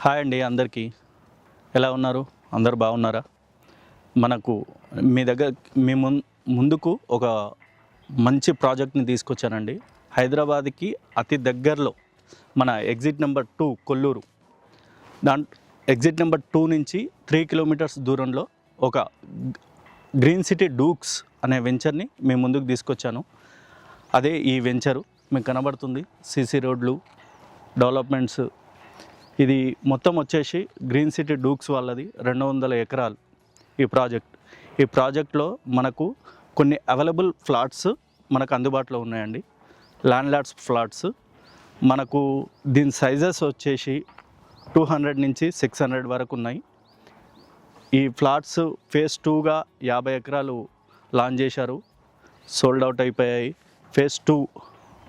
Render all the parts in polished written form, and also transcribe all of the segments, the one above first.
Hi అండి, అందరికీ ఎలా ఉన్నారు? అందరు బాగున్నారా? మనకు మీ దగ్గర మీ ముందుకు ఒక మంచి ప్రాజెక్ట్ని తీసుకొచ్చానండి. హైదరాబాద్కి అతి దగ్గరలో మన exit number 2 Kollur, exit number 2 నుంచి 3 కిలోమీటర్స్ దూరంలో ఒక గ్రీన్ సిటీ డూక్స్ అనే వెంచర్ని మీ ముందుకు తీసుకొచ్చాను. అదే ఈ వెంచరు మీకు కనబడుతుంది. సీసీ రోడ్లు, డెవలప్మెంట్స్. ఇది మొత్తం వచ్చేసి గ్రీన్ సిటీ డూక్స్ వాళ్ళది 200 ఎకరాలు ఈ ప్రాజెక్ట్లో మనకు కొన్ని అవైలబుల్ ఫ్లాట్స్ మనకు అందుబాటులో ఉన్నాయండి. ల్యాండ్ లార్డ్స్ ఫ్లాట్స్ మనకు దీని సైజెస్ వచ్చేసి 200 నుంచి 600 వరకు ఉన్నాయి. ఈ ఫ్లాట్స్ ఫేజ్ 2గా 50 ఎకరాలు లాంచ్ చేశారు, సోల్డ్ అవుట్ అయిపోయాయి. ఫేజ్ 2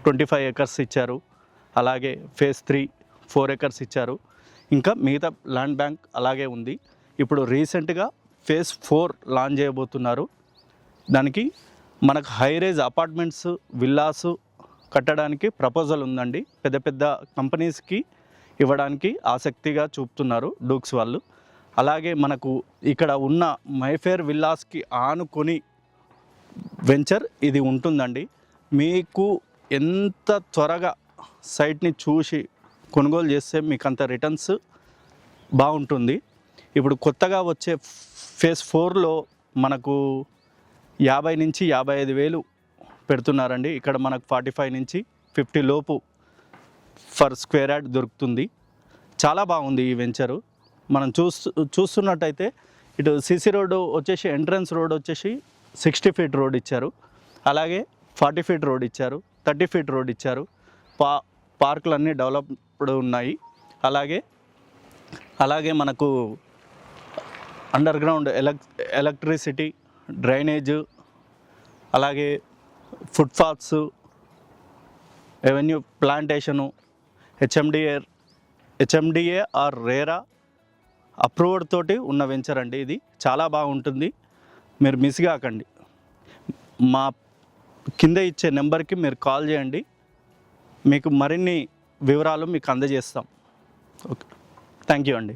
25 ఎకర్స్ ఇచ్చారు. అలాగే ఫేజ్ 3 4 ఎకర్స్ ఇచ్చారు. ఇంకా మిగతా ల్యాండ్ బ్యాంక్ అలాగే ఉంది. ఇప్పుడు రీసెంట్గా ఫేజ్ 4 లాంచ్ చేయబోతున్నారు. దానికి మనకు హై రైజ్ అపార్ట్మెంట్స్, విల్లాస్ కట్టడానికి ప్రపోజల్ ఉందండి. పెద్ద పెద్ద కంపెనీస్కి ఇవ్వడానికి ఆసక్తిగా చూపుతున్నారు డూక్స్ వాళ్ళు. అలాగే మనకు ఇక్కడ ఉన్న మైఫేర్ విల్లాస్కి ఆనుకొని వెంచర్ ఇది ఉంటుందండి. మీకు ఎంత త్వరగా సైట్ని చూసి కొనుగోలు చేస్తే మీకు అంత రిటర్న్స్ బాగుంటుంది. ఇప్పుడు కొత్తగా వచ్చే ఫేజ్ 4లో మనకు 50 నుంచి 55 వేలు పెడుతున్నారండి. ఇక్కడ మనకు 45 నుంచి 50 లోపు ఫర్ స్క్వేర్ యార్డ్ దొరుకుతుంది. చాలా బాగుంది ఈ వెంచరు. మనం చూస్తున్నట్టయితే ఇటు సిసి రోడ్డు వచ్చేసి, ఎంట్రన్స్ రోడ్ వచ్చేసి 60 ఫీట్ రోడ్ ఇచ్చారు. అలాగే 40 ఫీట్ రోడ్ ఇచ్చారు, 30 ఫీట్ రోడ్ ఇచ్చారు. పార్కులు అన్నీ డెవలప్డ్ ఉన్నాయి. అలాగే మనకు అండర్ గ్రౌండ్ ఎలక్ట్రిసిటీ, డ్రైనేజ్, అలాగే footpaths, avenue plantation, HMDA or RERA approved తోటి ఉన్న వెంచర్ అండి. ఇది చాలా బాగుంటుంది, మీరు మిస్ కాకండి. మా కింద ఇచ్చే నెంబర్కి మీరు కాల్ చేయండి, మీకు మరిన్ని వివరాలు మీకు అందజేస్తాం. ఓకే, థ్యాంక్ యూ అండి.